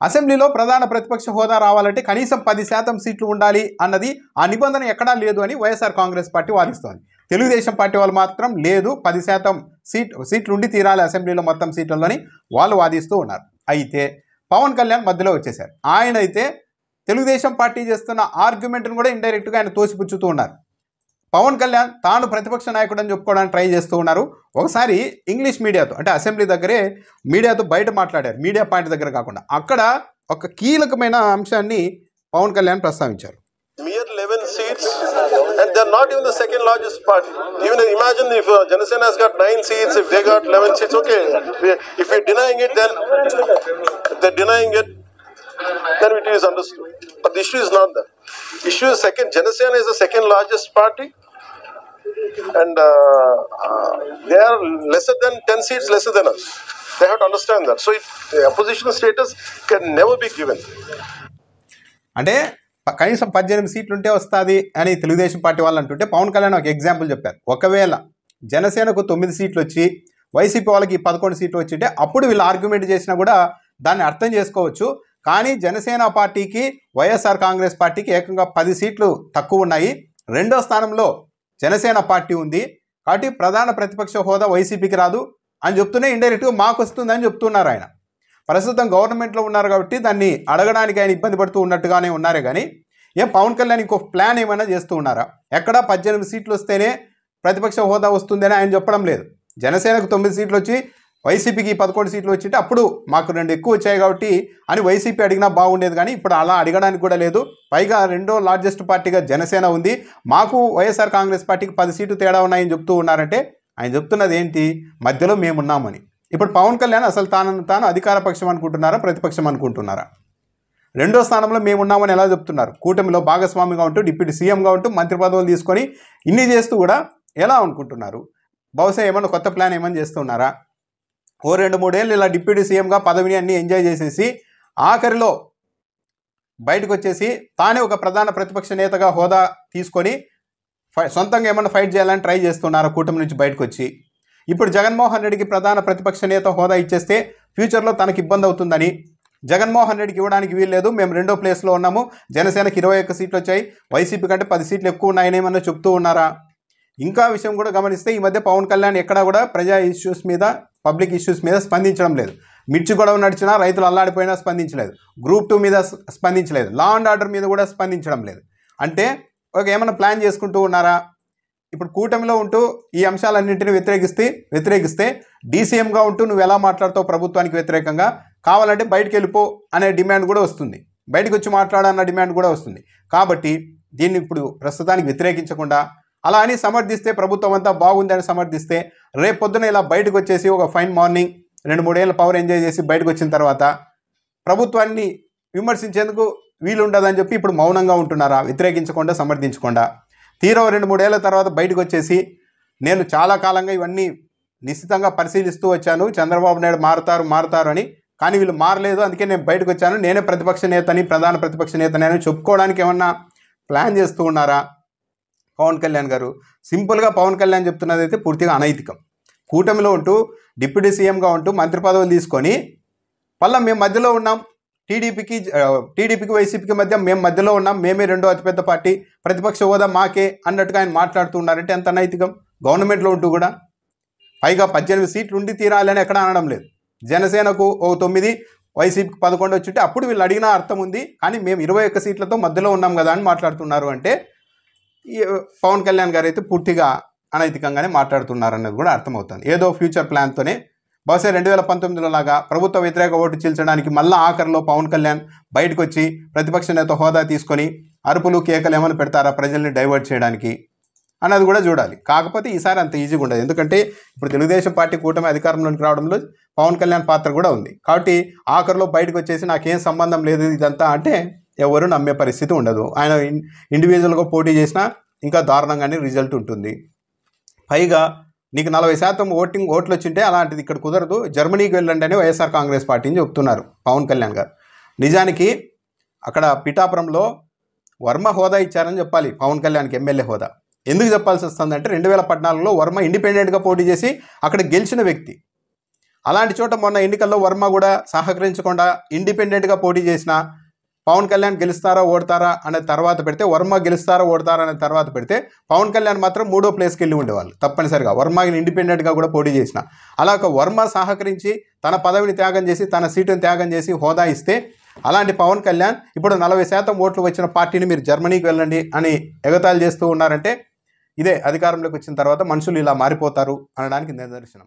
అసెంబ్లీలో ప్రధాన ప్రతిపక్ష హోదా రావాలంటే కనీసం 10% సీట్లు ఉండాలి అన్నది ఆ నిబంధన ఎక్కడా లేదు అని వైఎస్ఆర్ కాంగ్రెస్ పార్టీ వాదిస్తోంది. తెలుగుదేశం పార్టీ వాళ్ళు మాత్రం లేదు 10% సీట్లు ఉండి తీరాలి అసెంబ్లీలో మొత్తం సీట్లలోని వాళ్ళు వాదిస్తూ ఉన్నారు. అయితే పవన్ కళ్యాణ్ మధ్యలో వచ్చేశారు. ఆయన అయితే తెలుగుదేశం పార్టీ చేస్తున్న ఆర్గ్యుమెంట్ను కూడా ఇండైరెక్ట్గా ఆయన తోసిపుచ్చుతూ ఉన్నారు. పవన్ కళ్యాణ్ తాను ప్రతిపక్ష నాయకుడు అని చెప్పుకోవడానికి ట్రై చేస్తూ ఉన్నారు. ఒకసారి ఇంగ్లీష్ మీడియాతో అంటే అసెంబ్లీ దగ్గరే మీడియాతో బయట మాట్లాడారు, మీడియా పాయింట్ దగ్గర కాకుండా. అక్కడ ఒక కీలకమైన అంశాన్ని పవన్ కళ్యాణ్ ప్రస్తావించారు. Mere 11 seats, and they're not even the second largest party. Even imagine if Janasena has got 9 seats, if they got 11 seats, okay. If we're denying it, then they're denying it, then it is understood. But the issue is not that. The issue is second. Janasena is the second largest party, and they are lesser than 10 seats lesser than us. They have to understand that. So the opposition status can never be given. అంటే కనీసం 18 సీట్లు ఉంటే వస్తుంది అని Telugu Desam party వాళ్ళు అంటుంటే పవన్ కళ్యాణ్ ఒక example చెప్పారు. ఒకవేళ జనసేనకు 9 సీట్లు వచ్చి వైసీపీ వాళ్ళకి 11 సీట్లు వచ్చింటే అప్పుడు వీళ్ళు ఆర్గ్యుమెంట్ చేసినా కూడా దాన్ని అర్థం చేసుకోవచ్చు. కానీ జనసేన పార్టీకి వైఎస్ఆర్ కాంగ్రెస్ పార్టీకి ఏకంగా 10 సీట్లు తక్కువ ఉన్నాయి. రెండో స్థానంలో జనసేన పార్టీ ఉంది. కాబట్టి ప్రధాన ప్రతిపక్ష హోదా వైసీపీకి రాదు అని చెప్తూనే ఇండైరెక్ట్గా మాకు వస్తుందని చెప్తున్నారు. ఆయన ప్రస్తుతం గవర్నమెంట్లో ఉన్నారు కాబట్టి దాన్ని అడగడానికి ఆయన ఇబ్బంది పడుతూ ఉన్నట్టుగానే ఉన్నారే కానీ పవన్ కళ్యాణ్ ఇంకో ప్లాన్ ఏమైనా చేస్తూ ఉన్నారా? ఎక్కడ 18 సీట్లు వస్తేనే ప్రతిపక్ష హోదా వస్తుందని ఆయన చెప్పడం లేదు. జనసేనకు 9 సీట్లు వచ్చి వైసీపీకి 11 సీట్లు వచ్చింటే అప్పుడు మాకు 2 ఎక్కువ వచ్చాయి కాబట్టి అని వైసీపీ అడిగినా బాగుండేది. కానీ ఇప్పుడు అలా అడగడానికి కూడా లేదు. పైగా రెండో లార్జెస్ట్ పార్టీగా జనసేన ఉంది, మాకు వైఎస్ఆర్ కాంగ్రెస్ పార్టీకి 10 సీట్లు తేడా ఉన్నాయని చెప్తూ ఉన్నారంటే ఆయన చెప్తున్నది ఏంటి? మధ్యలో మేమున్నామని. ఇప్పుడు పవన్ కళ్యాణ్ అసలు తాను అధికార పక్షం అనుకుంటున్నారా, ప్రతిపక్షం అనుకుంటున్నారా? రెండో స్థానంలో మేమున్నామని ఎలా చెప్తున్నారు? కూటమిలో భాగస్వామిగా ఉంటూ డిప్యూటీ సీఎంగా ఉంటూ మంత్రి పదవులు తీసుకొని ఇన్ని చేస్తూ కూడా ఎలా అనుకుంటున్నారు? బహుశా ఏమన్నా కొత్త ప్లాన్ ఏమన్నా చేస్తున్నారా? ఓ 2-3 ఏళ్ళు ఇలా డిప్యూటీ సీఎంగా పదవిని అన్ని ఎంజాయ్ చేసేసి ఆఖరిలో బయటకు వచ్చేసి తానే ఒక ప్రధాన ప్రతిపక్ష నేతగా హోదా తీసుకొని సొంతంగా ఏమన్నా ఫైట్ చేయాలని ట్రై చేస్తున్నారా కూటమి నుంచి బయటకు వచ్చి? ఇప్పుడు జగన్మోహన్ రెడ్డికి ప్రధాన ప్రతిపక్ష నేత హోదా ఇచ్చేస్తే ఫ్యూచర్లో తనకు ఇబ్బంది అవుతుందని, జగన్మోహన్ రెడ్డికి ఇవ్వడానికి వీల్లేదు, మేము రెండో ప్లేస్లో ఉన్నాము, జనసేనకి 21 సీట్లు వచ్చాయి, వైసీపీ కంటే 10 సీట్లు ఎక్కువ ఉన్నాయని ఏమన్నా చెప్తూ ఉన్నారా? ఇంకా విషయం కూడా గమనిస్తే ఈ మధ్య పవన్ కళ్యాణ్ ఎక్కడా కూడా ప్రజా ఇష్యూస్ మీద, పబ్లిక్ ఇష్యూస్ మీద స్పందించడం లేదు. మిర్చి గొడవ నడిచినా రైతులు అల్లాడిపోయినా స్పందించలేదు, గ్రూప్ 2 మీద స్పందించలేదు, లా అండ్ ఆర్డర్ మీద కూడా స్పందించడం లేదు. అంటే ఏమైనా ప్లాన్ చేసుకుంటూ ఉన్నారా? ఇప్పుడు కూటమిలో ఉంటూ ఈ అంశాలన్నింటినీ వ్యతిరేకిస్తే డీసీఎంగా ఉంటూ నువ్వు ఎలా మాట్లాడతావు ప్రభుత్వానికి వ్యతిరేకంగా, కావాలంటే బయటికి వెళ్ళిపో అనే డిమాండ్ కూడా వస్తుంది, బయటకు వచ్చి మాట్లాడన్న డిమాండ్ కూడా వస్తుంది. కాబట్టి దీన్ని ఇప్పుడు ప్రస్తుతానికి వ్యతిరేకించకుండా అలా అని సమర్థిస్తే, ప్రభుత్వం అంతా బాగుందని సమర్థిస్తే, రేపు పొద్దున ఇలా బయటకు వచ్చేసి ఒక ఫైన్ మార్నింగ్ 2-3 ఏళ్ళ పవర్ ఎంజాయ్ చేసి బయటకు వచ్చిన తర్వాత ప్రభుత్వాన్ని విమర్శించేందుకు వీలుండదని చెప్పి ఇప్పుడు మౌనంగా ఉంటున్నారా? వ్యతిరేకించకుండా, సమర్థించకుండా తీరా 2-3 ఏళ్ళ తర్వాత బయటకు వచ్చేసి నేను చాలా కాలంగా ఇవన్నీ నిశ్చితంగా పరిశీలిస్తూ వచ్చాను, చంద్రబాబు నాయుడు మారుతారు అని, కానీ వీళ్ళు మారలేదు, అందుకే నేను బయటకు వచ్చాను, నేనే ప్రతిపక్ష నేతని, ప్రధాన ప్రతిపక్ష నేతని అని చెప్పుకోవడానికి ఏమన్నా ప్లాన్ చేస్తూ ఉన్నారా పవన్ కళ్యాణ్ గారు? సింపుల్గా పవన్ కళ్యాణ్ చెప్తున్నది అయితే పూర్తిగా అనైతికం. కూటమిలో ఉంటూ డిప్యూటీ సీఎంగా ఉంటూ మంత్రి పదవులు తీసుకొని పళ్ళ మేము మధ్యలో ఉన్నాం, టీడీపీకి వైసీపీకి మేము మధ్యలో ఉన్నాం, మేమే రెండో అతిపెద్ద పార్టీ, ప్రతిపక్ష హోదా మాకే అన్నట్టుగా ఆయన మాట్లాడుతూ ఉన్నారంటే ఎంత అనైతికం. గవర్నమెంట్లో ఉంటూ కూడా పైగా 18 సీట్లు ఉండి తీరాలని ఎక్కడ అనడం లేదు. జనసేనకు 9, వైసీపీకి 11 వచ్చింటే అప్పుడు వీళ్ళు అడిగిన అర్థం ఉంది, కానీ మేము 21 సీట్లతో మధ్యలో ఉన్నాం కదా అని మాట్లాడుతున్నారు. అంటే పవన్ కళ్యాణ్ గారు అయితే పూర్తిగా అనైతికంగానే మాట్లాడుతున్నారు అన్నది కూడా అర్థమవుతుంది. ఏదో ఫ్యూచర్ ప్లాన్తోనే బహుశా 2019లో లాగా ప్రభుత్వ వ్యతిరేక ఓటు చీల్చడానికి మళ్ళీ ఆఖరిలో పవన్ కళ్యాణ్ బయటకు వచ్చి ప్రతిపక్ష నేత హోదా తీసుకొని అరుపులు కేకలు ఏమైనా పెడతారా ప్రజల్ని డైవర్ట్ చేయడానికి అన్నది కూడా చూడాలి. కాకపోతే ఈసారి అంత ఈజీగా ఉండదు, ఎందుకంటే ఇప్పుడు తెలుగుదేశం పార్టీ కూటమి అధికారంలోకి రావడంలో పవన్ కళ్యాణ్ పాత్ర కూడా ఉంది. కాబట్టి ఆఖరిలో బయటకు వచ్చేసి నాకేం సంబంధం లేదు ఇదంతా అంటే ఎవరు నమ్మే పరిస్థితి ఉండదు. ఆయన ఇండివిజువల్గా పోటీ చేసినా ఇంకా దారుణంగానే రిజల్ట్ ఉంటుంది. పైగా నీకు 40% ఓట్లు వచ్చింటే అలాంటిది ఇక్కడ కుదరదు, జర్మనీకి వెళ్ళండి అని వైఎస్ఆర్ కాంగ్రెస్ పార్టీని చెప్తున్నారు పవన్ కళ్యాణ్ గారు. నిజానికి అక్కడ పిఠాపురంలో వర్మ హోదా ఇచ్చారని చెప్పాలి పవన్ కళ్యాణ్కి, ఎమ్మెల్యే హోదా. ఎందుకు చెప్పాల్సి వస్తుందంటే 2014లో వర్మ ఇండిపెండెంట్గా పోటీ చేసి అక్కడ గెలిచిన వ్యక్తి. అలాంటి చోట మొన్న ఎన్నికల్లో వర్మ కూడా సహకరించకుండా ఇండిపెండెంట్గా పోటీ చేసిన పవన్ కళ్యాణ్ గెలుస్తారా ఓడతారా అనే తర్వాత పెడితే, వర్మ గెలుస్తారా ఓడతారా అనే తర్వాత పెడితే పవన్ కళ్యాణ్ మాత్రం 3వ ప్లేస్కి వెళ్ళి ఉండేవాళ్ళు తప్పనిసరిగా, వర్మ ఇండిపెండెంట్గా కూడా పోటీ చేసిన. అలా ఒక వర్మ సహకరించి తన పదవిని త్యాగం చేసి తన సీటును త్యాగం చేసి హోదా ఇస్తే, అలాంటి పవన్ కళ్యాణ్ ఇప్పుడు 40% ఓట్లు వచ్చిన పార్టీని మీరు జర్మనీకి వెళ్ళండి అని ఎగతాళి చేస్తూ ఉన్నారంటే ఇదే అధికారంలోకి వచ్చిన తర్వాత మనుషులు ఇలా మారిపోతారు అనడానికి నిదర్శనం.